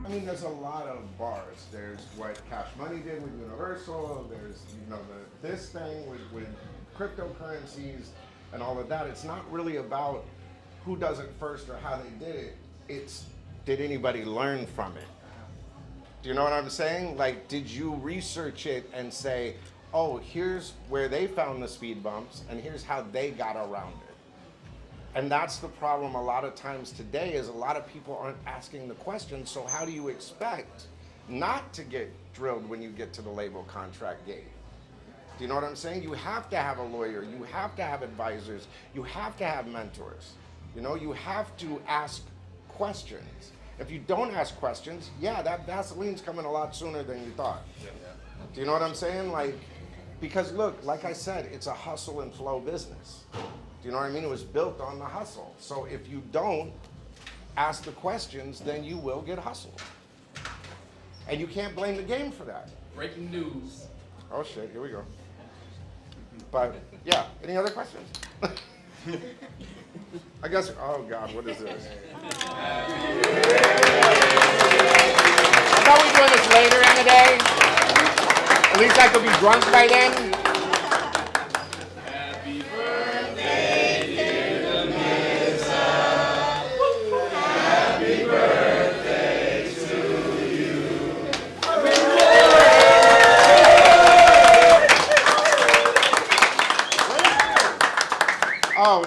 I mean, there's a lot of bars. There's what Cash Money did with Universal. There's, this thing with cryptocurrencies and all of that. It's not really about who does it first or how they did it. It's, did anybody learn from it? Do you know what I'm saying? Like, did you research it and say, oh, here's where they found the speed bumps and here's how they got around it? And that's the problem a lot of times today is a lot of people aren't asking the questions. So how do you expect not to get drilled when you get to the label contract gate? Do you know what I'm saying? You have to have a lawyer. You have to have advisors. You have to have mentors. You have to ask questions. If you don't ask questions, yeah, that Vaseline's coming a lot sooner than you thought. Yeah. Do you know what I'm saying? Like, because look, like I said, it's a hustle and flow business. Do you know what I mean? It was built on the hustle. So if you don't ask the questions, then you will get hustled. And you can't blame the game for that. Breaking news. Oh shit, here we go. But yeah, any other questions? I guess, oh God, what is this? I thought we were doing this later in the day. At least I could be drunk by then. Happy birthday, dear Melissa. Happy birthday to you. Oh,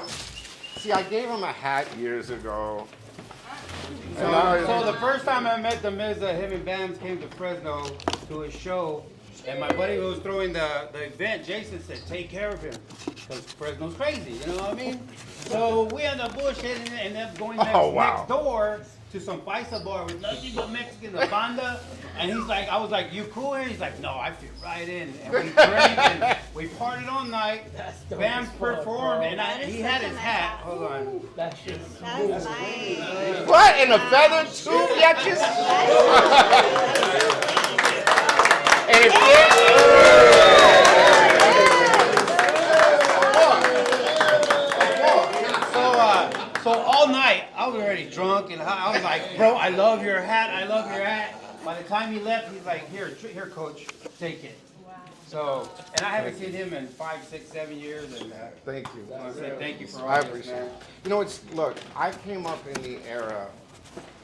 see, I gave him a hat years ago. So the first time I met the Miz, him and Bams came to Fresno to a show, and my buddy who was throwing the event, Jason, said, take care of him, because Fresno's crazy, you know what I mean? So we ended up bullshitting and ended up going next door to some paisa bar with nothing but Mexican, the banda, and he's like, I was like, you cool here? He's like, no, I fit right in. And we drank and we partied all night. Bam performed, and he had his hat. Hold on. That's That's nice. What, in a feather too, bitches? And it So all night, I was already drunk, and I was like, bro, I love your hat, I love your hat. By the time he left, he's like, here, coach, take it. Wow. So, and I haven't seen him in 5, 6, 7 years, and Thank you. I want to say thank you for all I this, appreciate man. it. Look, I came up in the era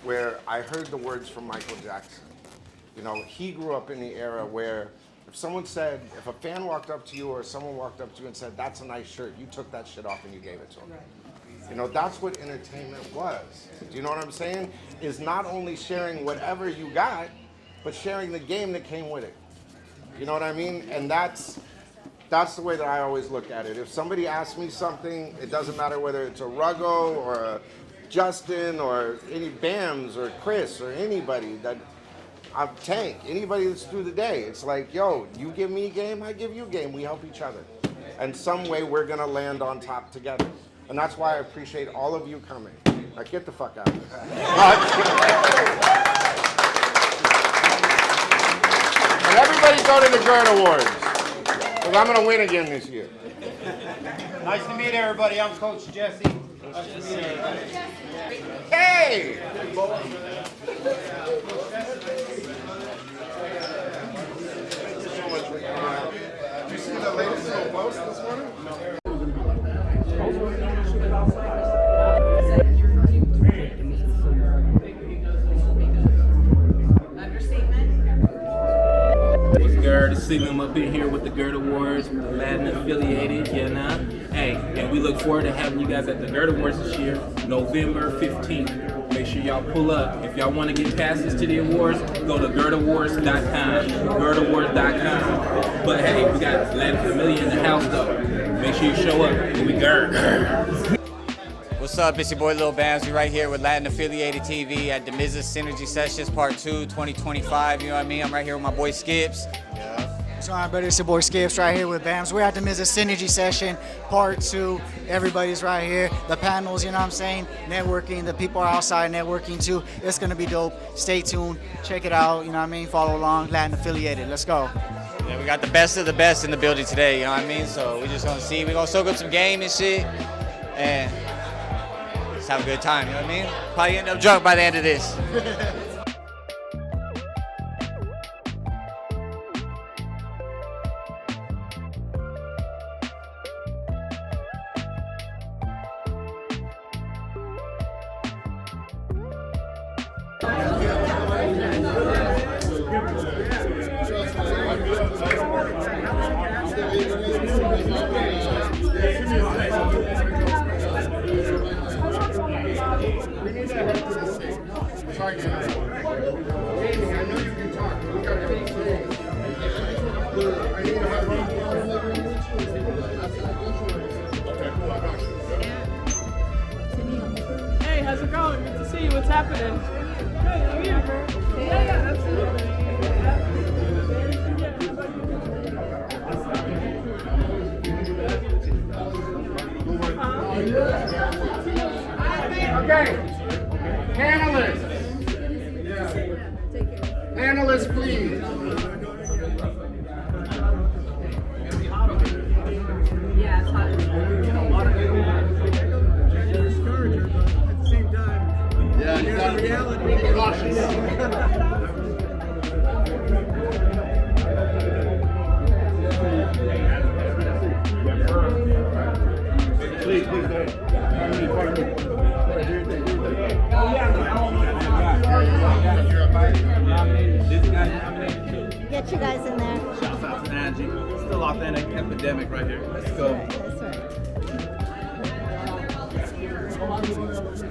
where I heard the words from Michael Jackson. He grew up in the era where if someone said, if a fan walked up to you or someone walked up to you and said, that's a nice shirt, you took that shit off and you gave it to him. Right. That's what entertainment was. Do you know what I'm saying? Is not only sharing whatever you got, but sharing the game that came with it. You know what I mean? And that's the way that I always look at it. If somebody asks me something, it doesn't matter whether it's a Ruggo or a Justin or any Bams or Chris or anybody that I'm Tank, anybody that's through the day. It's like, yo, you give me game, I give you game. We help each other. And some way we're gonna land on top together. And that's why I appreciate all of you coming. Like, get the fuck out of this. And everybody go to the GERD Awards. Because I'm going to win again this year. Nice to meet everybody. I'm Coach Jesse. Nice to meet everybody. Hey! Did you see the latest little post this morning? I'm up in here with the GERD Awards, with the Latin affiliated, Hey, and we look forward to having you guys at the GERD Awards this year, November 15th. Make sure y'all pull up. If y'all want to get passes to the awards, go to GERDAwards.com, GERDAwards.com. But hey, we got Latin Familia in the house though. Make sure you show up. We GERD. What's up, it's your boy Lil Bams. We right here with Latin Affiliated TV at the SynerG Sessions Part 2 2025. You know what I mean? I'm right here with my boy Skips. What's going on, buddy? It's your boy Skips right here with Bams. We're at the SynerG Session Part 2. Everybody's right here. The panels, you know what I'm saying? Networking. The people are outside networking too. It's going to be dope. Stay tuned. Check it out. You know what I mean? Follow along. Latin Affiliated. Let's go. Yeah, we got the best of the best in the building today. You know what I mean? So we're just going to see. We're going to soak up some game and shit. And have a good time, you know what I mean? Probably end up drunk by the end of this. Hey, how's it going? Good to see you. What's happening? Good, how are you? Yeah, absolutely. Okay, panelists. Panelists, please. Yeah, it's hot. Yeah, you got reality. Cautious. Please, go ahead. Get you guys in there. Shoutout to SynerG. Still authentic epidemic right here. Let's go. That's right.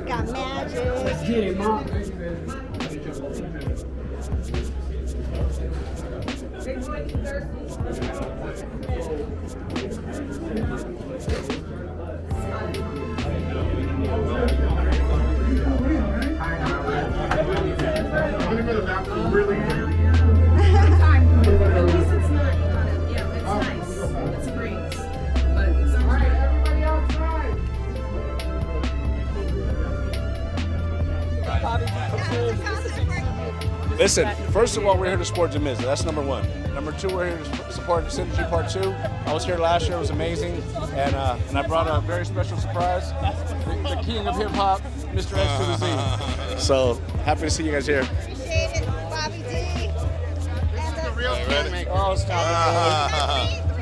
Got magic. Let's get it, Mom. Really At least it's not, it's nice. It's a breeze. But everybody outside. Listen, first of all, we're here to support Demiza. That's number one. Number two, we're here to support SynerG Part 2. I was here last year. It was amazing. And I brought a very special surprise. The king of hip-hop, Mr. X to the Z. So, happy to see you guys here. Appreciate it, Bobby D. And the real Oh, stop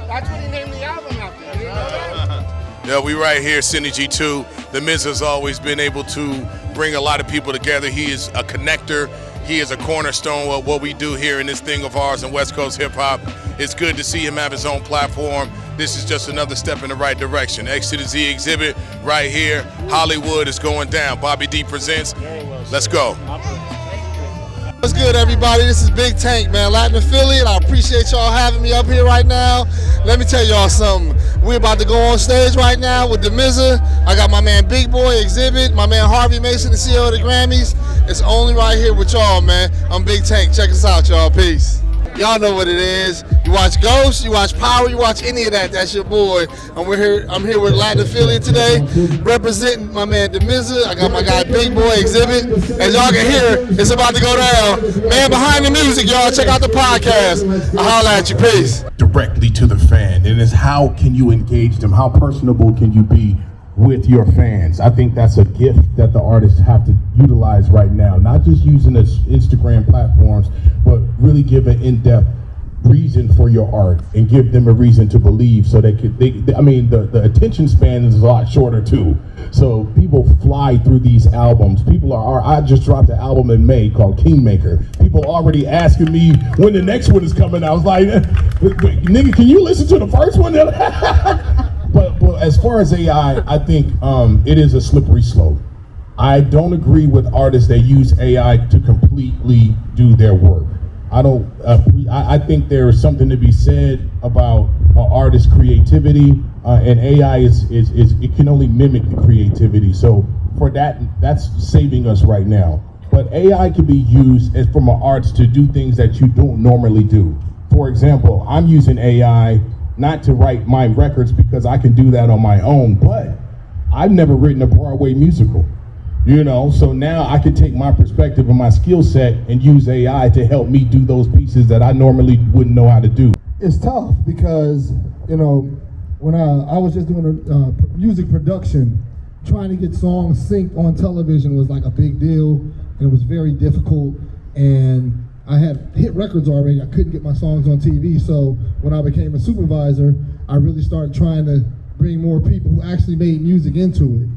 That's what he named the album after. You know that? Yeah, we right here, SynerG2. The Miz has always been able to bring a lot of people together. He is a connector. He is a cornerstone of what we do here in this thing of ours in West Coast hip hop. It's good to see him have his own platform. This is just another step in the right direction. X to the Z exhibit right here. Hollywood is going down. Bobby D presents. Let's go. What's good, everybody? This is Big Tank, man, Latin affiliate. I appreciate y'all having me up here right now. Let me tell y'all something. We're about to go on stage right now with Demiza. I got my man Big Boy Exhibit, my man Harvey Mason, the CEO of the Grammys. It's only right here with y'all, man. I'm Big Tank. Check us out, y'all. Peace. Y'all know what it is. You watch Ghost, you watch Power, you watch any of that, that's your boy. And I'm here with Latin affiliate today, representing my man Demiza. I got my guy Big Boy Exhibit. As y'all can hear, it's about to go down. Man behind the music, y'all. Check out the podcast. I'll holla at you. Peace. Directly to the fan, and it's how can you engage them? How personable can you be with your fans? I think that's a gift that the artists have to utilize right now, not just using the Instagram platforms, but really give an in-depth reason for your art and give them a reason to believe, so the attention span is a lot shorter too. So people fly through these albums. I just dropped an album in May called Kingmaker. People already asking me when the next one is coming out. I was like, wait, nigga, can you listen to the first one? But as far as AI, I think it is a slippery slope. I don't agree with artists that use AI to completely do their work. I think there is something to be said about artist creativity, and AI it can only mimic the creativity. So for that's saving us right now. But AI can be used from an arts to do things that you don't normally do. For example, I'm using AI not to write my records because I can do that on my own, but I've never written a Broadway musical. So now I can take my perspective and my skill set and use AI to help me do those pieces that I normally wouldn't know how to do. It's tough because, when I was just doing music production, trying to get songs synced on television was like a big deal, and it was very difficult, and I had hit records already. I couldn't get my songs on TV, so when I became a supervisor, I really started trying to bring more people who actually made music into it.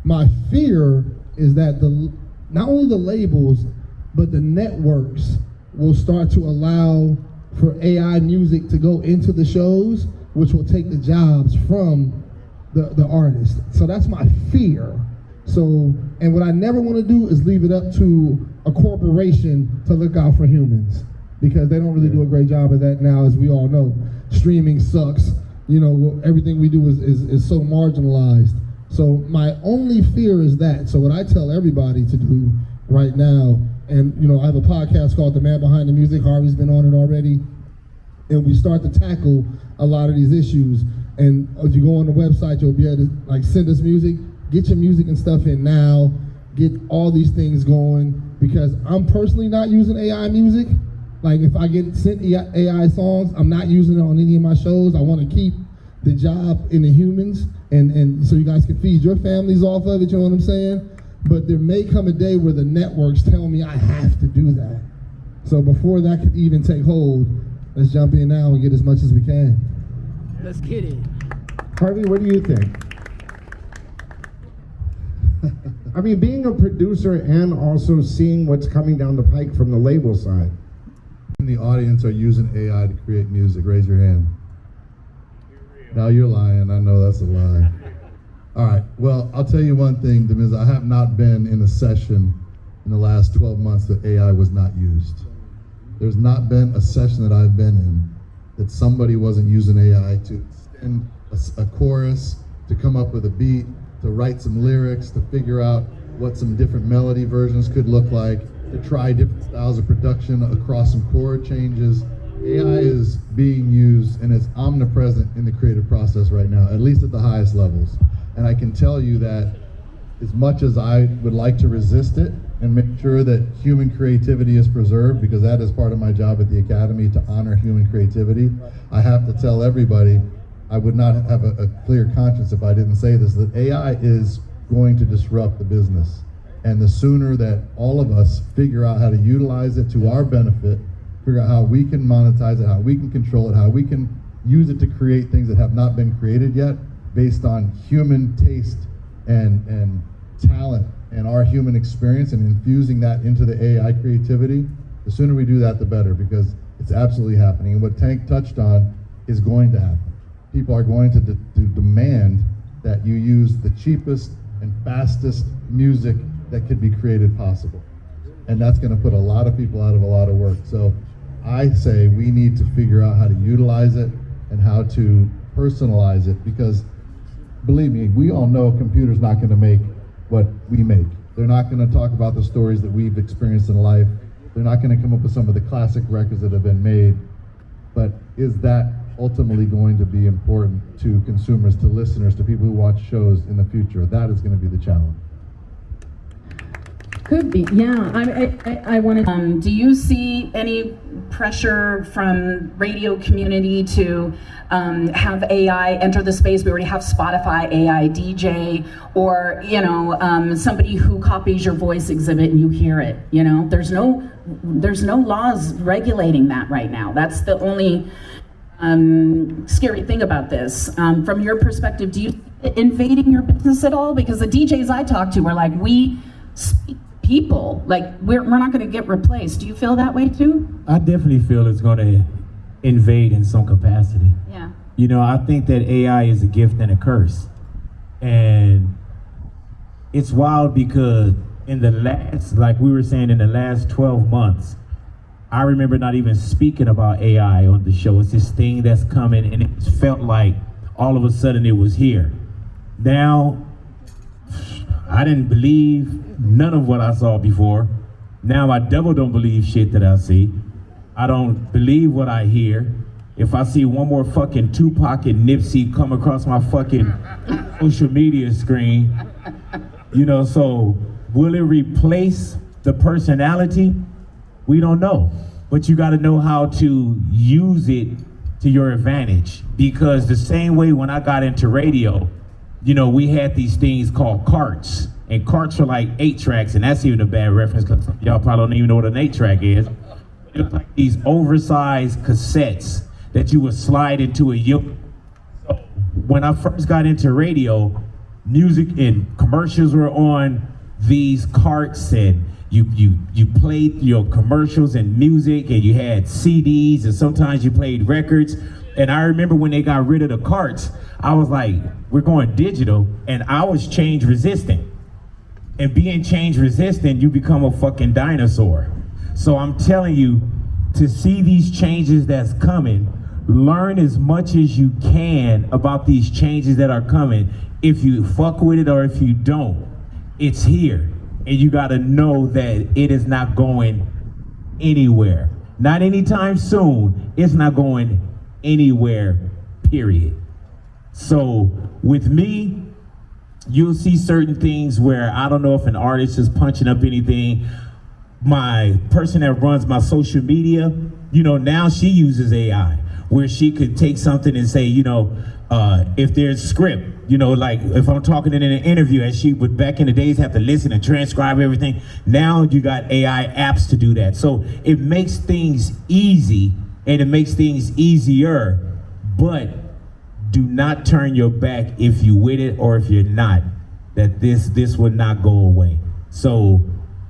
My fear is that not only the labels, but the networks will start to allow for AI music to go into the shows, which will take the jobs from the artist. So that's my fear. So, and what I never want to do is leave it up to a corporation to look out for humans, because they don't really do a great job of that now, as we all know. Streaming sucks. You know, everything we do is so marginalized. So my only fear is that. So what I tell everybody to do right now, and you know, I have a podcast called The Man Behind the Music. Harvey's been on it already. And we start to tackle a lot of these issues. And if you go on the website, you'll be able to like send us music, get your music and stuff in now, get all these things going, because I'm personally not using AI music. Like if I get sent AI songs, I'm not using it on any of my shows. I want to keep the job in the humans, and so you guys can feed your families off of it, you know what I'm saying? But there may come a day where the networks tell me I have to do that. So before that could even take hold, let's jump in now and get as much as we can. Let's get it. Harvey, what do you think? I mean, being a producer and also seeing what's coming down the pike from the label side. In the audience are using AI to create music, raise your hand. No, you're lying. I know that's a lie. All right. Well, I'll tell you one thing, Demiz. I have not been in a session in the last 12 months that AI was not used. There's not been a session that I've been in that somebody wasn't using AI to extend a chorus, to come up with a beat, to write some lyrics, to figure out what some different melody versions could look like, to try different styles of production across some chord changes. AI is being used and it's omnipresent in the creative process right now, at least at the highest levels. And I can tell you that as much as I would like to resist it and make sure that human creativity is preserved, because that is part of my job at the Academy, to honor human creativity, I have to tell everybody, I would not have a clear conscience if I didn't say this, that AI is going to disrupt the business. And the sooner that all of us figure out how to utilize it to our benefit, figure out how we can monetize it, how we can control it, how we can use it to create things that have not been created yet, based on human taste and talent and our human experience, and infusing that into the AI creativity, the sooner we do that, the better, because it's absolutely happening. And what Tank touched on is going to happen. People are going to demand that you use the cheapest and fastest music that could be created possible. And that's going to put a lot of people out of a lot of work. So I say we need to figure out how to utilize it and how to personalize it, because believe me, we all know a computer's not going to make what we make. They're not going to talk about the stories that we've experienced in life. They're not going to come up with some of the classic records that have been made. But is that ultimately going to be important to consumers, to listeners, to people who watch shows in the future? That is going to be the challenge. Could be, yeah. I wanted. Do you see any pressure from radio community to have AI enter the space? We already have Spotify AI DJ, or somebody who copies your voice exhibit and you hear it. There's no laws regulating that right now. That's the only scary thing about this. From your perspective, do you see it invading your business at all? Because the DJs I talk to are like, we speak people, like we're not going to get replaced. Do you feel that way too? I definitely feel it's going to invade in some capacity. Yeah. I think that AI is a gift and a curse. And it's wild because in the last 12 months, I remember not even speaking about AI on the show. It's this thing that's coming, and it felt like all of a sudden it was here. Now, I didn't believe none of what I saw before. Now I double don't believe shit that I see. I don't believe what I hear. If I see one more fucking Tupac and Nipsey come across my fucking social media screen, so will it replace the personality? We don't know. But you gotta know how to use it to your advantage. Because the same way when I got into radio, we had these things called carts, and carts are like 8 tracks, and that's even a bad reference because y'all probably don't even know what an 8 track is. It's like these oversized cassettes that you would slide into a unit. So when I first got into radio, music and commercials were on these carts, and You played your commercials and music, and you had CDs, and sometimes you played records. And I remember when they got rid of the carts, I was like, we're going digital, and I was change resistant. And being change resistant, you become a fucking dinosaur. So I'm telling you, to see these changes that's coming, learn as much as you can about these changes that are coming. If you fuck with it or if you don't, it's here. And you gotta know that it is not going anywhere. Not anytime soon, it's not going anywhere, period. So with me, you'll see certain things where I don't know if an artist is punching up anything. My person that runs my social media, you know, now she uses AI, where she could take something and say, you know, if there's script, you know, like if I'm talking in an interview, and she would back in the days have to listen and transcribe everything. Now you got AI apps to do that. So it makes things easy and it makes things easier, but do not turn your back if you with it or if you're not, that this would not go away. So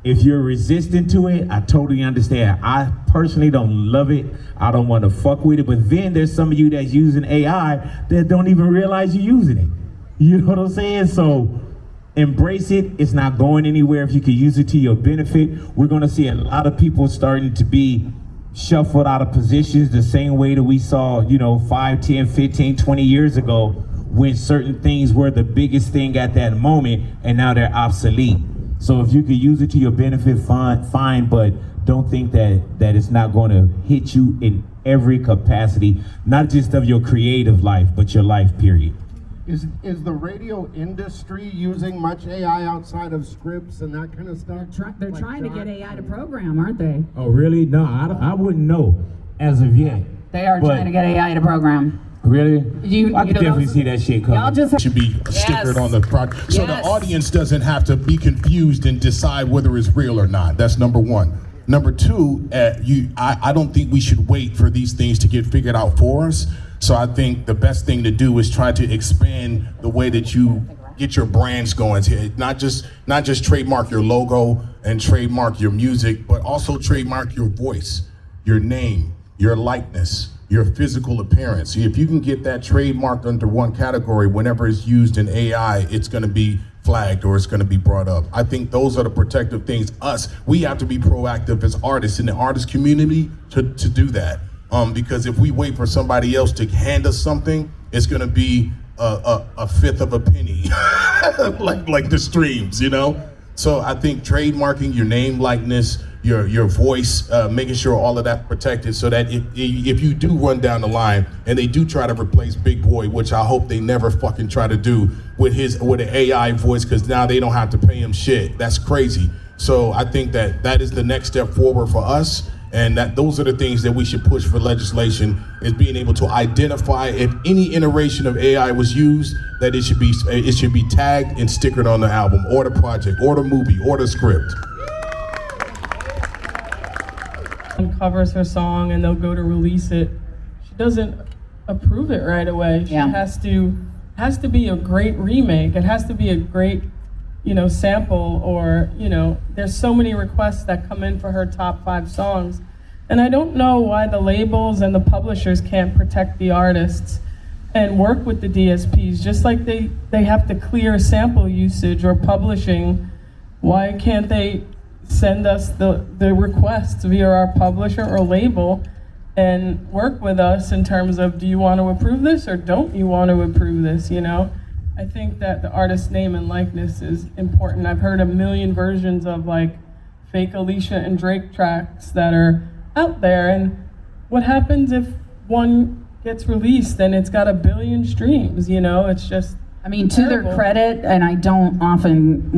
if you're resistant to it, I totally understand. I personally don't love it. I don't want to fuck with it. But then there's some of you that's using AI that don't even realize you're using it. You know what I'm saying? So embrace it. It's not going anywhere if you can use it to your benefit. We're going to see a lot of people starting to be shuffled out of positions the same way that we saw, you know, 5, 10, 15, 20 years ago when certain things were the biggest thing at that moment and now they're obsolete. So if you could use it to your benefit, fine, but don't think that it's not going to hit you in every capacity, not just of your creative life, but your life, period. Is the radio industry using much AI outside of scripts and that kind of stuff? They're trying to get AI to program, aren't they? Oh, really? No, I wouldn't know as of yet. They are trying to get AI to program. Really? I can definitely see that shit coming. Y'all just should be stickered on the product, so the audience doesn't have to be confused and decide whether it's real or not. That's number one. Number two, I don't think we should wait for these things to get figured out for us. So I think the best thing to do is try to expand the way that you get your brands going. Not just trademark your logo and trademark your music, but also trademark your voice, your name, your likeness, your physical appearance. If you can get that trademarked under one category, whenever it's used in AI, it's gonna be flagged or it's gonna be brought up. I think those are the protective things. We have to be proactive as artists in the artist community to do that. Because if we wait for somebody else to hand us something, it's gonna be a fifth of a penny, like the streams, you know? So I think trademarking your name, likeness, your voice, making sure all of that protected, so that if you do run down the line and they do try to replace Big Boy, which I hope they never fucking try to do with an AI voice, because now they don't have to pay him shit. That's crazy. So I think that is the next step forward for us, and that those are the things that we should push for legislation, is being able to identify if any iteration of AI was used, that it should be tagged and stickered on the album or the project or the movie or the script. Covers her song and they'll go to release it. She doesn't approve it right away. She has to be a great remake. It has to be a great, sample, or, there's so many requests that come in for her top 5 songs. And I don't know why the labels and the publishers can't protect the artists and work with the DSPs, just like they have to clear sample usage or publishing. Why can't they send us the requests via our publisher or label and work with us in terms of, do you want to approve this or don't you want to approve this, I think that the artist's name and likeness is important. I've heard a million versions of like fake Alicia and Drake tracks that are out there, and what happens if one gets released and it's got 1 billion streams, it's just to their credit, and I don't often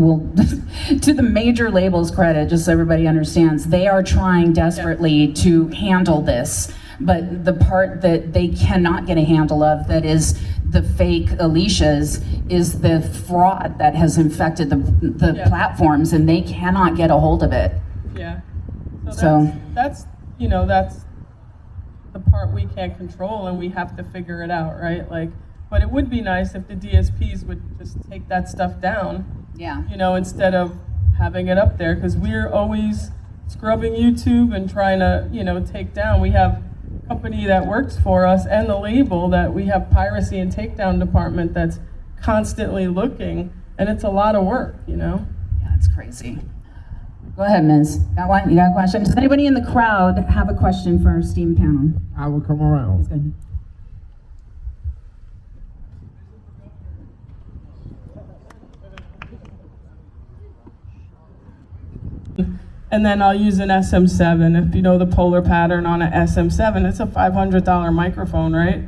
to the major labels' credit, just so everybody understands, they are trying desperately to handle this. But the part that they cannot get a handle of, that is the fake Alicias, is the fraud that has infected the platforms, and they cannot get a hold of it. Yeah. So that's the part we can't control, and we have to figure it out, right? But it would be nice if the DSPs would just take that stuff down. Yeah. Instead of having it up there, because we're always scrubbing YouTube and trying to, take down. We have a company that works for us and the label that we have piracy and takedown department that's constantly looking, and it's a lot of work, Yeah, it's crazy. Go ahead, Ms. You got a question? Does anybody in the crowd have a question for our esteemed panel? I will come around. He's good. And then I'll use an SM7. If you know the polar pattern on an SM7, it's a $500 microphone, right?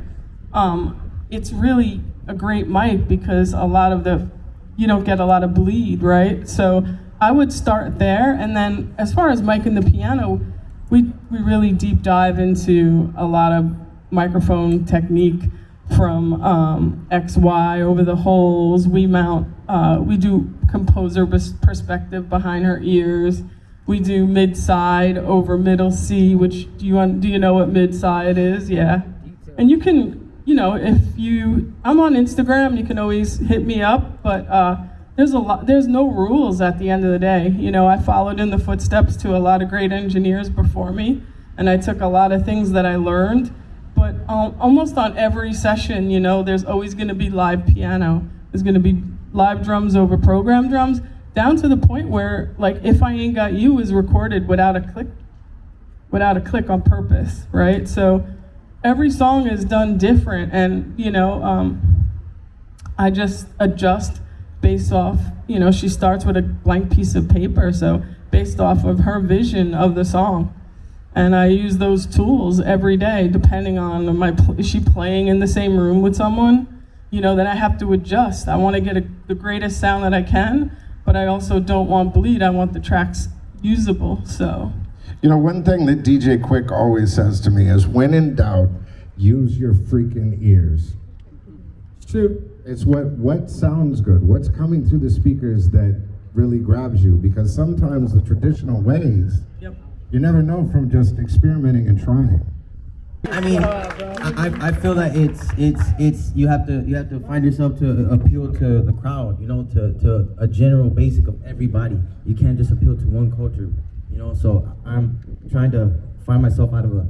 It's really a great mic because you don't get a lot of bleed, right? So I would start there, and then as far as mic and the piano, we really deep dive into a lot of microphone technique from XY over the holes. We do composer perspective behind her ears. We do mid-side over middle C, which do you know what mid-side is? Yeah. And you can, I'm on Instagram, you can always hit me up, but there's no rules at the end of the day. I followed in the footsteps to a lot of great engineers before me, and I took a lot of things that I learned, but almost on every session, there's always gonna be live piano. There's gonna be live drums over program drums, down to the point where, like, If I Ain't Got You is recorded without a click on purpose, right? So every song is done different, and I just adjust based off, she starts with a blank piece of paper, so based off of her vision of the song. And I use those tools every day, depending on is she playing in the same room with someone? Then I have to adjust. I want to get the greatest sound that I can, but I also don't want bleed. I want the tracks usable, so. One thing that DJ Quick always says to me is, when in doubt, use your freaking ears. It's true. It's what sounds good, what's coming through the speakers that really grabs you, because sometimes the traditional ways, you never know from just experimenting and trying. I mean, I feel that it's you have to find yourself to appeal to the crowd, to a general basic of everybody. You can't just appeal to one culture, so I'm trying to find myself out of a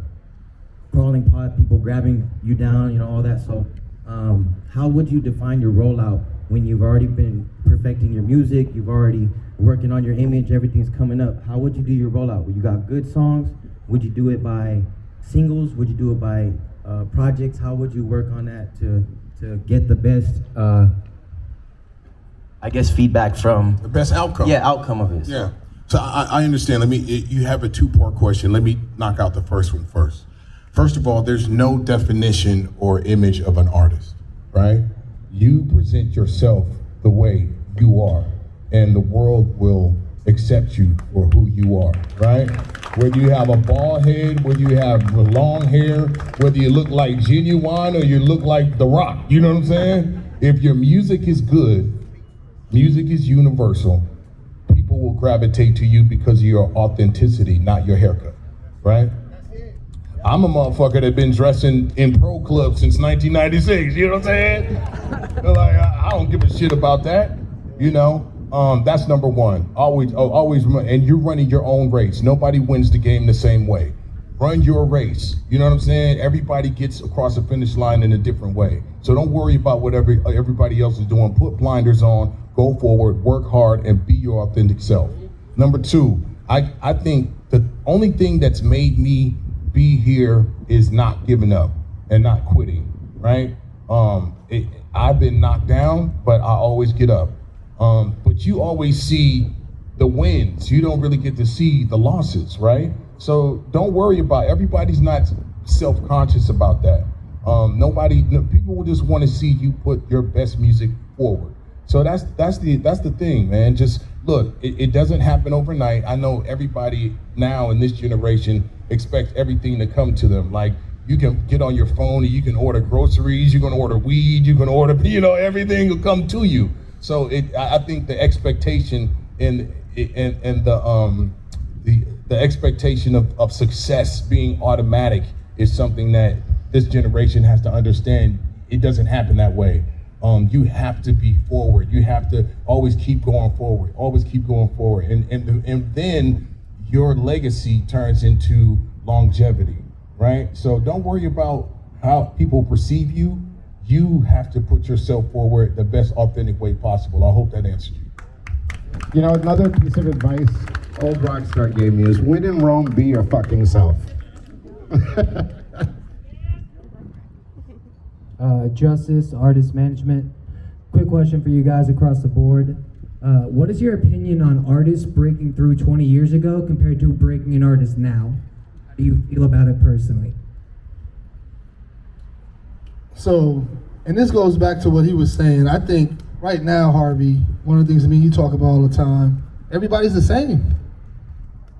crawling pot, people grabbing you down, all that. So how would you define your rollout when you've already been perfecting your music, you've already working on your image, everything's coming up? How would you do your rollout? When you got good songs, would you do it by singles? Would you do it by projects? How would you work on that to get the best, feedback from the best outcome? Yeah, outcome of it. Yeah. So I understand. You have a two-part question. Let me knock out the first one first. First of all, there's no definition or image of an artist, right? You present yourself the way you are, and the world will accept you for who you are, right? Whether you have a bald head, whether you have long hair, whether you look like Genuine or you look like The Rock, you know what I'm saying? If your music is good, music is universal, people will gravitate to you because of your authenticity, not your haircut, right? I'm a motherfucker that's been dressing in pro clubs since 1996, you know what I'm saying? Like, I don't give a shit about that, That's number one. Always remember, and you're running your own race. Nobody wins the game the same way. Run your race. You know what I'm saying? Everybody gets across the finish line in a different way. So don't worry about what everybody else is doing. Put blinders on, go forward, work hard, and be your authentic self. Number two, I think the only thing that's made me be here is not giving up and not quitting, right? I've been knocked down, but I always get up. But you always see the wins. You don't really get to see the losses, right? So don't worry about, everybody's not self-conscious about that. People will just want to see you put your best music forward. So that's the thing, man. Just look, it doesn't happen overnight. I know everybody now in this generation expects everything to come to them. Like, you can get on your phone and you can order groceries, you can order weed, you can order, everything will come to you. So I think the expectation and the expectation of success being automatic is something that this generation has to understand. It doesn't happen that way. You have to be forward. You have to always keep going forward. Always keep going forward, and then your legacy turns into longevity, right? So don't worry about how people perceive you. You have to put yourself forward the best authentic way possible. I hope that answered you. You know, another piece of advice old Rockstar gave me is when in Rome, be your fucking self. Justice, artist management. Quick question for you guys across the board. What is your opinion on artists breaking through 20 years ago compared to breaking an artist now? How do you feel about it personally? So, and this goes back to what he was saying. I think right now, Harvey, one of the things I mean you talk about all the time, everybody's the same,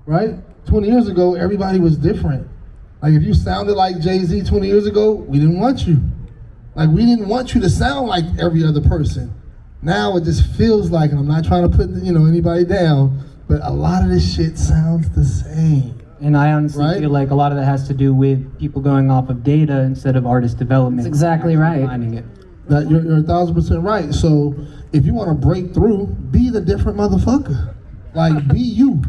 right? 20 years ago, everybody was different. Like if you sounded like Jay-Z 20 years ago, we didn't want you. Like we didn't want you to sound like every other person. Now it just feels like, and I'm not trying to put anybody down, but a lot of this shit sounds the same. And I honestly feel like a lot of that has to do with people going off of data instead of artist development. That's exactly right. Finding it. That you're 1,000% right. So if you want to break through, be the different motherfucker. Like be you.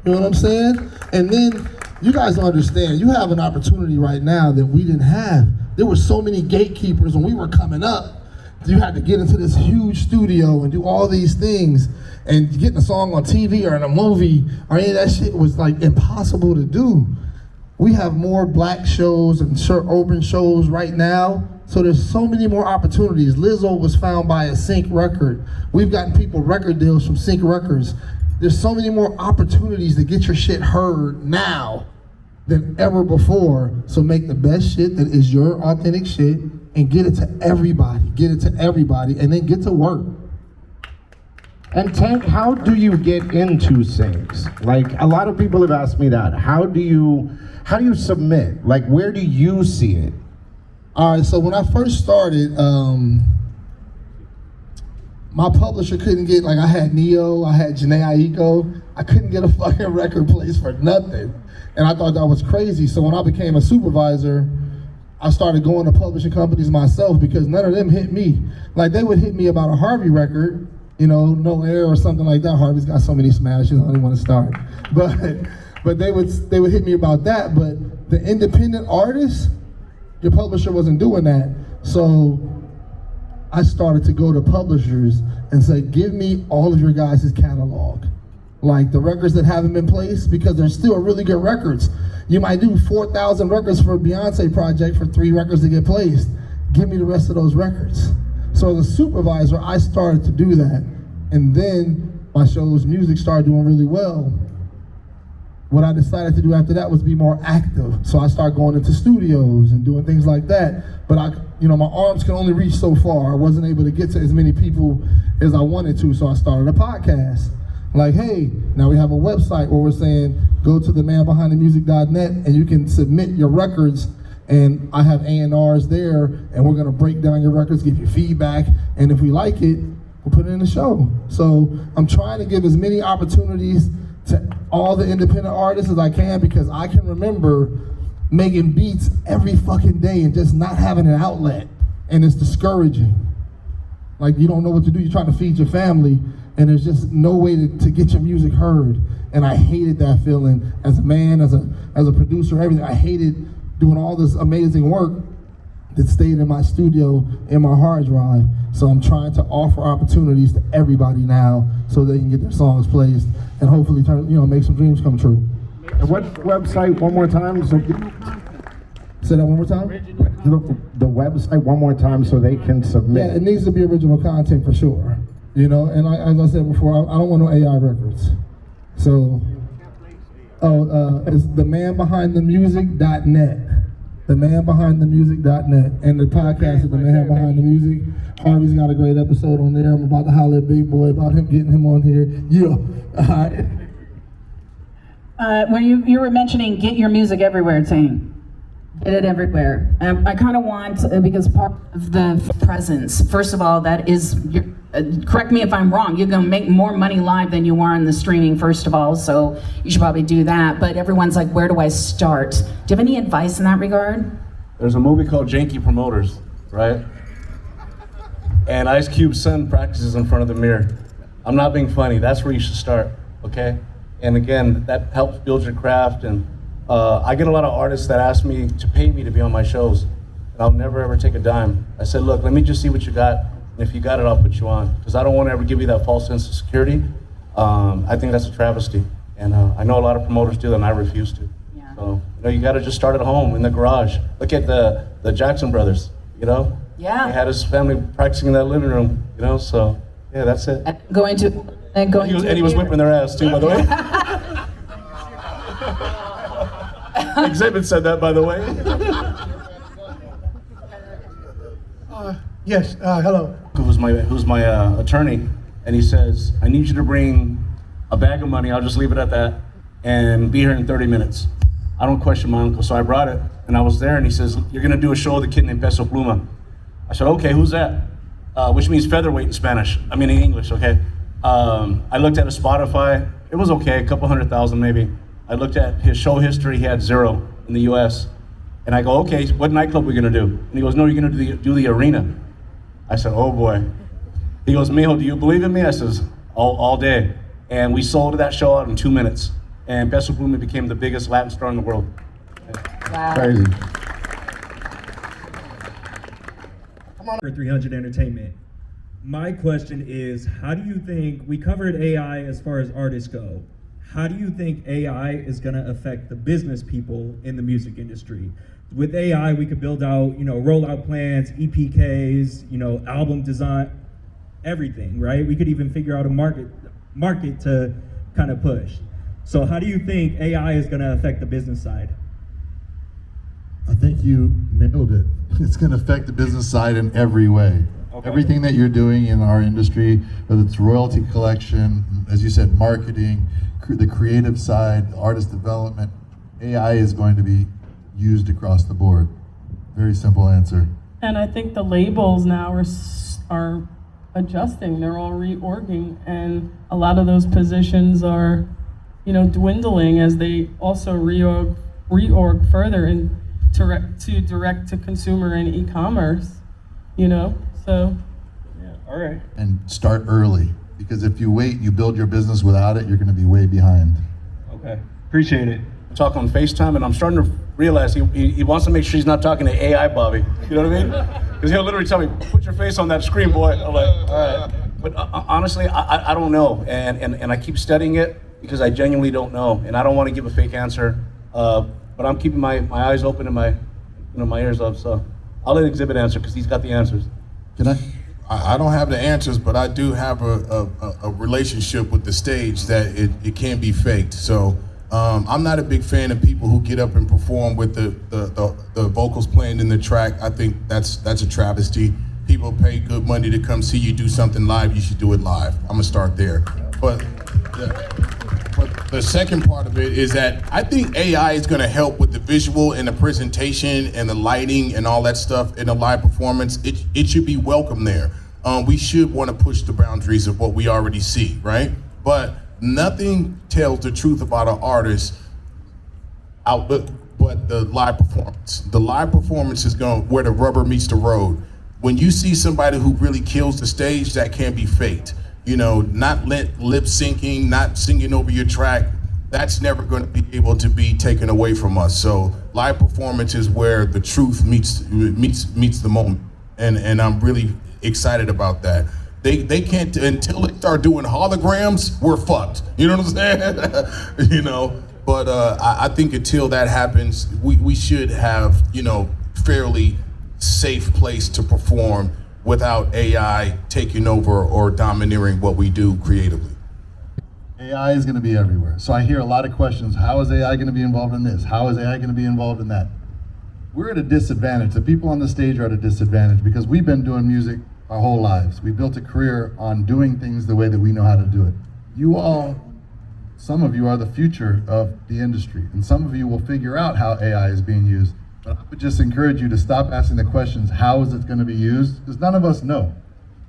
You know what I'm saying? And then you guys understand, you have an opportunity right now that we didn't have. There were so many gatekeepers when we were coming up. You had to get into this huge studio and do all these things, and getting a song on TV or in a movie or any of that shit was like impossible to do. We have more black shows and urban shows right now, so there's so many more opportunities. Lizzo was found by a Sync record. We've gotten people record deals from Sync Records. There's so many more opportunities to get your shit heard now than ever before. So make the best shit that is your authentic shit and get it to everybody. Get it to everybody and then get to work. And Tank, how do you get into syncs? Like a lot of people have asked me that. How do you submit? Like where do you see it? All right, so when I first started, my publisher couldn't get, like I had Neo, I had Janae Aiko, I couldn't get a fucking record placed for nothing. And I thought that was crazy. So when I became a supervisor, I started going to publishing companies myself because none of them hit me. Like they would hit me about a Harvey record, No Air or something like that. Harvey's got so many smashes, I don't even want to start. But they would hit me about that. But the independent artists, your publisher wasn't doing that. So I started to go to publishers and say, give me all of your guys' catalog. Like the records that haven't been placed, because they're still really good records. You might do 4,000 records for a Beyonce project for 3 records to get placed. Give me the rest of those records. So as a supervisor, I started to do that. And then my show's music started doing really well. What I decided to do after that was be more active. So I started going into studios and doing things like that. But my arms can only reach so far. I wasn't able to get to as many people as I wanted to, so I started a podcast. Like, hey, now we have a website where we're saying, go to themanbehindthemusic.net and you can submit your records, and I have A&Rs there, and we're gonna break down your records, give you feedback, and if we like it, we'll put it in the show. So I'm trying to give as many opportunities to all the independent artists as I can, because I can remember making beats every fucking day and just not having an outlet, and it's discouraging. Like you don't know what to do, you're trying to feed your family, and there's just no way to get your music heard. And I hated that feeling as a man, as a producer, everything. I hated doing all this amazing work that stayed in my studio, in my hard drive. So I'm trying to offer opportunities to everybody now so they can get their songs placed and hopefully make some dreams come true. And what website, one more time? Say that one more time? The website one more time so they can submit. Yeah, it needs to be original content for sure. And as I said before, I don't want no AI records. So, it's themanbehindthemusic.net. Themanbehindthemusic.net. And the podcast is The Man Behind the Music. Harvey's got a great episode on there. I'm about to holler at Big Boy about getting him on here. Yeah. When you were mentioning get your music everywhere, Tane. Get it everywhere. I kind of want, because part of the presence, first of all, that is, correct me if I'm wrong, you're gonna make more money live than you are in the streaming, first of all, so you should probably do that. But everyone's like, where do I start? Do you have any advice in that regard? There's a movie called Janky Promoters, right? and Ice Cube's son practices in front of the mirror. I'm not being funny. That's where you should start, okay? And again, that helps build your craft. And I get a lot of artists that ask me to pay me to be on my shows, and I'll never ever take a dime. I said, look, let me just see what you got, and if you got it, I'll put you on, because I don't want to ever give you that false sense of security. I think that's a travesty, and I know a lot of promoters do that, and I refuse to. So, you got to just start at home in the garage. Look at the Jackson brothers, Yeah. He had his family practicing in that living room, so yeah, that's it. And he was whipping their ass too, by the way. Exhibit said that, by the way. Yes, hello. Who's my attorney, and he says, I need you to bring a bag of money, I'll just leave it at that, and be here in 30 minutes. I don't question my uncle, so I brought it, and I was there, and he says, you're gonna do a show with a kid named Peso Pluma. I said, okay, who's that? Which means featherweight in English, okay? I looked at his Spotify, it was okay, a couple 100,000 maybe. I looked at his show history, he had 0 in the US. And I go, okay, what nightclub are we gonna do? And he goes, no, you're gonna do the arena. I said, oh boy. He goes, mijo, do you believe in me? I says, all day. And we sold that show out in 2 minutes. And Peso Pluma became the biggest Latin star in the world. Wow. Crazy. For 300 Entertainment. My question is, how do you think, we covered AI as far as artists go, how do you think AI is gonna affect the business people in the music industry? With AI, we could build out, rollout plans, EPKs, album design, everything, right? We could even figure out a market to kind of push. So how do you think AI is gonna affect the business side? I think you nailed it. It's going to affect the business side in every way. Okay. Everything that you're doing in our industry, whether it's royalty collection, as you said, marketing, the creative side, artist development, AI is going to be used across the board. Very simple answer. And I think the labels now are adjusting. They're all reorging, and a lot of those positions are, dwindling as they also reorg further to direct to consumer and e-commerce. So yeah, all right. And start early, because if you wait, you build your business without it, you're going to be way behind. Okay, appreciate it. Talk on FaceTime, and I'm starting to realize he wants to make sure he's not talking to AI Bobby. You know what I mean? Because he'll literally tell me, put your face on that screen, boy. I'm like, all right. But honestly, I don't know, and I keep studying it because I genuinely don't know, and I don't want to give a fake answer. But I'm keeping my eyes open and my ears up. So I'll let Exhibit answer because he's got the answers. Can I? I don't have the answers, but I do have a relationship with the stage that it can be faked. So I'm not a big fan of people who get up and perform with the vocals playing in the track. I think that's a travesty. People pay good money to come see you do something live. You should do it live. I'm gonna start there. But the second part of it is that I think AI is going to help with the visual and the presentation and the lighting and all that stuff in a live performance. It should be welcome there. We should want to push the boundaries of what we already see, right? But nothing tells the truth about an artist outlook but the live performance. The live performance is where the rubber meets the road. When you see somebody who really kills the stage, that can't be faked. Not lip syncing, not singing over your track, that's never going to be able to be taken away from us. So live performance is where the truth meets the moment, and I'm really excited about that. They can't, until they start doing holograms, we're fucked. You know what I'm saying? But I think until that happens, we should have fairly safe place to perform without AI taking over or domineering what we do creatively. AI is going to be everywhere. So I hear a lot of questions. How is AI going to be involved in this? How is AI going to be involved in that? We're at a disadvantage. The people on the stage are at a disadvantage because we've been doing music our whole lives. We built a career on doing things the way that we know how to do it. You all, some of you are the future of the industry, and some of you will figure out how AI is being used. But I would just encourage you to stop asking the questions, how is it going to be used? Because none of us know.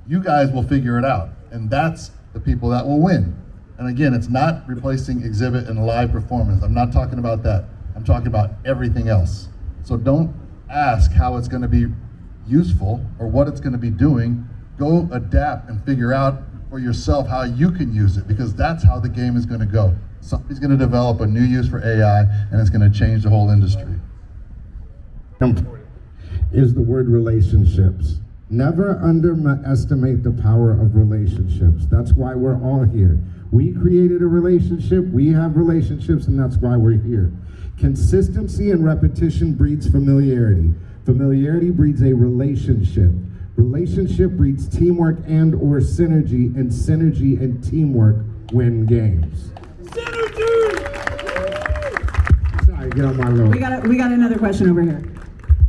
You guys will figure it out, and that's the people that will win. And again, it's not replacing exhibit and live performance. I'm not talking about that. I'm talking about everything else. So don't ask how it's going to be useful or what it's going to be doing. Go adapt and figure out for yourself how you can use it, because that's how the game is going to go. Somebody's going to develop a new use for AI, and it's going to change the whole industry. Is the word relationships. Never underestimate the power of relationships. That's why we're all here. We created a relationship, we have relationships, and that's why we're here. Consistency and repetition breeds familiarity. Familiarity breeds a relationship. Relationship breeds teamwork and or synergy, and synergy and teamwork win games. Sorry, get on my road. We got another question over here.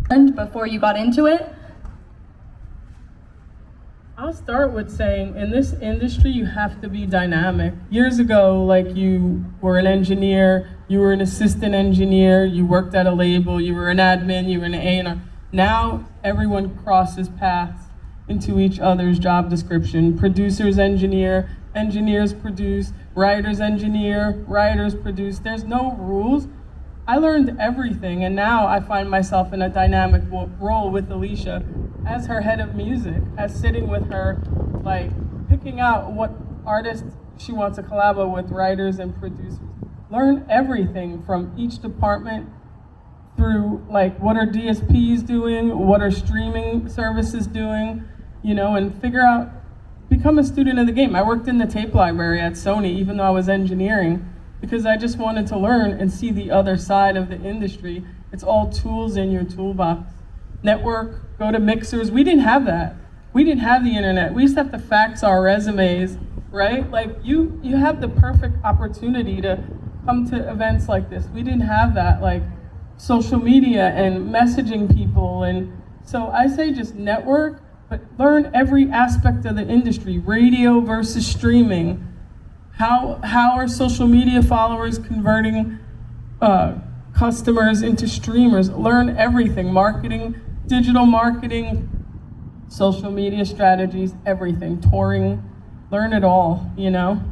And before you got into it? I'll start with saying, in this industry, you have to be dynamic. Years ago, like, you were an engineer, you were an assistant engineer, you worked at a label, you were an admin, you were an A&R. Now, everyone crosses paths into each other's job description. Producers engineer, engineers produce, writers engineer, writers produce. There's no rules. I learned everything, and now I find myself in a dynamic role with Alicia as her head of music, as sitting with her, like, picking out what artists she wants to collab with, writers and producers. Learn everything from each department through, like, what are DSPs doing, what are streaming services doing, you know, and figure out, become a student of the game. I worked in the tape library at Sony, even though I was engineering, because I just wanted to learn and see the other side of the industry. It's all tools in your toolbox. Network, go to mixers. We didn't have that. We didn't have the internet. We used to have to fax our resumes, right? Like, you have the perfect opportunity to come to events like this. We didn't have that, like, social media and messaging people. And so I say just network, but learn every aspect of the industry, radio versus streaming. How are social media followers converting customers into streamers? Learn everything, marketing, digital marketing, social media strategies, everything, touring, learn it all, you know?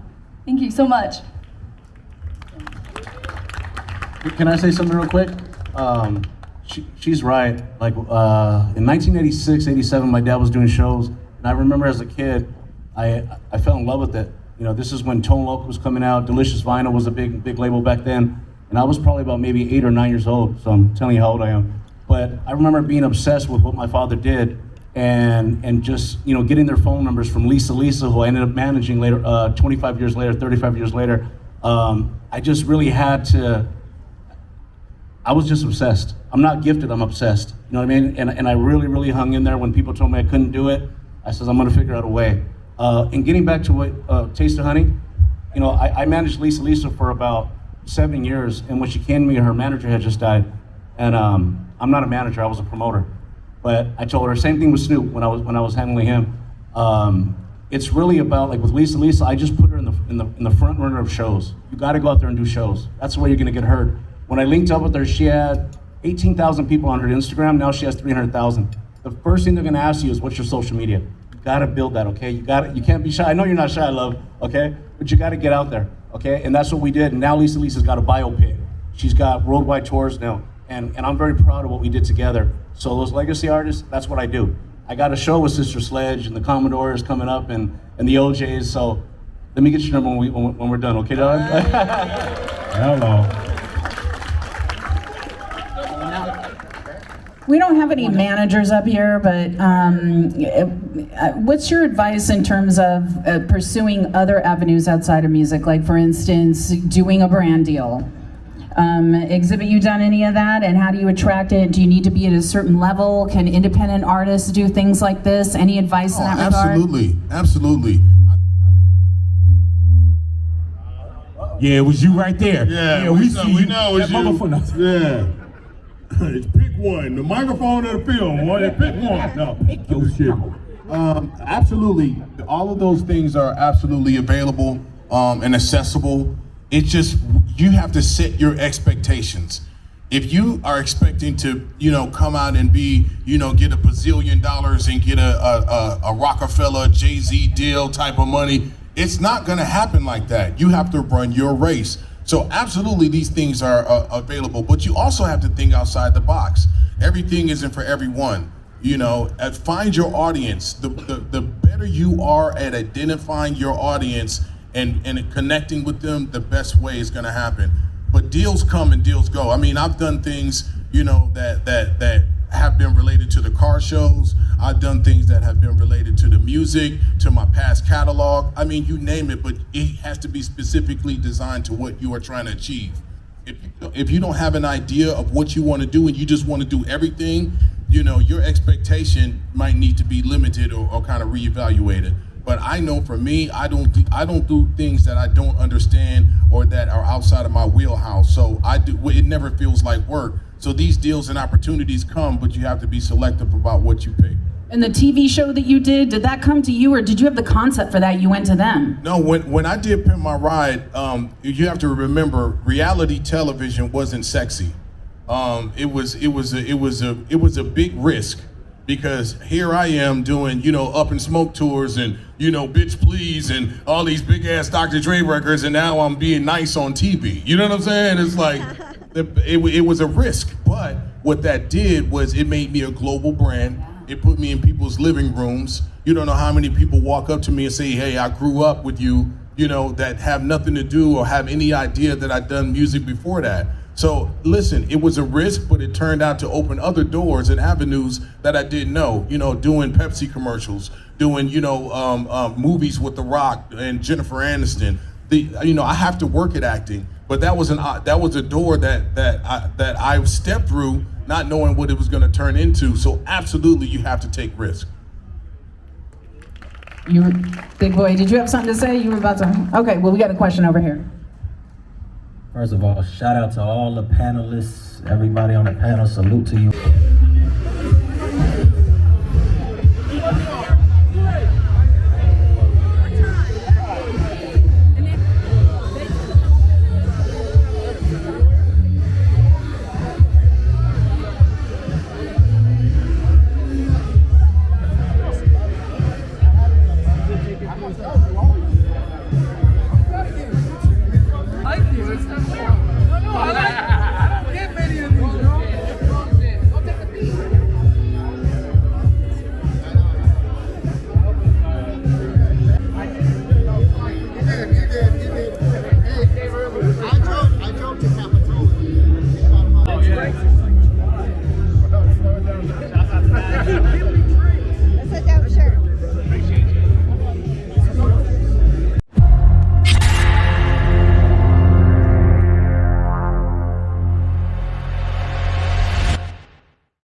Thank you so much. Can I say something real quick? She's right. Like, in 1986, 87, my dad was doing shows, and I remember as a kid, I fell in love with it. You know, this is when Tone Loc was coming out. Delicious Vinyl was a big label back then. And I was probably about maybe 8 or 9 years old, so I'm telling you how old I am. But I remember being obsessed with what my father did, and just, you know, getting their phone numbers from Lisa, who I ended up managing later, 25 years later, 35 years later. I just really had to, I was just obsessed. I'm not gifted, I'm obsessed. You know what I mean? And I really hung in there when people told me I couldn't do it. I said, I'm gonna figure out a way. And getting back to what Taste of Honey, you know, I managed Lisa for about 7 years, and when she came to me, her manager had just died. And I'm not a manager, I was a promoter. But I told her, same thing with Snoop when I was handling him. It's really about, like with Lisa, I just put her in the front runner of shows. You gotta go out there and do shows. That's the way you're gonna get heard. When I linked up with her, she had 18,000 people on her Instagram, now she has 300,000. The first thing they're gonna ask you is, what's your social media? Gotta build that, okay? You can't be shy. I know you're not shy, love, okay? But you gotta get out there, okay? And that's what we did. And now Lisa's got a biopic. She's got worldwide tours now. And I'm very proud of what we did together. So those legacy artists, that's what I do. I got a show with Sister Sledge and the Commodores coming up and the OJs. So let me get your number when we're done, okay, Don? Hello. We don't have any managers up here, but what's your advice in terms of pursuing other avenues outside of music? Like, for instance, doing a brand deal. Exhibit, you done any of that? And how do you attract it? Do you need to be at a certain level? Can independent artists do things like this? Any advice in that regard? Absolutely. Yeah, it was you right there. Yeah, we see we you. know it's That you. Yeah. Pick one, the microphone or the film, or pick one. No, pick your shit. Absolutely, all of those things are absolutely available and accessible. It's just, you have to set your expectations. If you are expecting to, you know, come out and be, you know, get $1 bazillion and get a Rockefeller, Jay-Z deal type of money, it's not gonna happen like that. You have to run your race. So absolutely these things are available, but you also have to think outside the box. Everything isn't for everyone. You know, find your audience. The best better you are at identifying your audience and connecting with them, the best way is gonna happen. But deals come and deals go. I mean, I've done things, you know, that have been related to the car shows. I've done things that have been related to the music, to my past catalog. I mean, you name it, but it has to be specifically designed to what you are trying to achieve. If you don't have an idea of what you want to do and you just want to do everything, you know, your expectation might need to be limited or kind of reevaluated. But I know for me, I don't do things that I don't understand or that are outside of my wheelhouse. So it never feels like work. So these deals and opportunities come, but you have to be selective about what you pick. And the TV show that you did that come to you, or did you have the concept for that? You went to them? No, when I did Pimp My Ride, you have to remember, reality television wasn't sexy. It was a big risk, because here I am doing, you know, Up in Smoke tours and, you know, Bitch Please and all these big ass Dr. Dre records, and now I'm being nice on TV. You know what I'm saying? It's like, it was a risk, but what that did was it made me a global brand. It put me in people's living rooms. You don't know how many people walk up to me and say, hey, I grew up with you, you know, that have nothing to do or have any idea that I'd done music before that. So listen, it was a risk, but it turned out to open other doors and avenues that I didn't know. You know, doing Pepsi commercials, doing, you know, movies with The Rock and Jennifer Aniston. You know, I have to work at acting, but that was a door that I stepped through, not knowing what it was going to turn into. So absolutely, you have to take risks. Big boy, did you have something to say? You were about to. Okay, well, we got a question over here. First of all, shout out to all the panelists, everybody on the panel. Salute to you.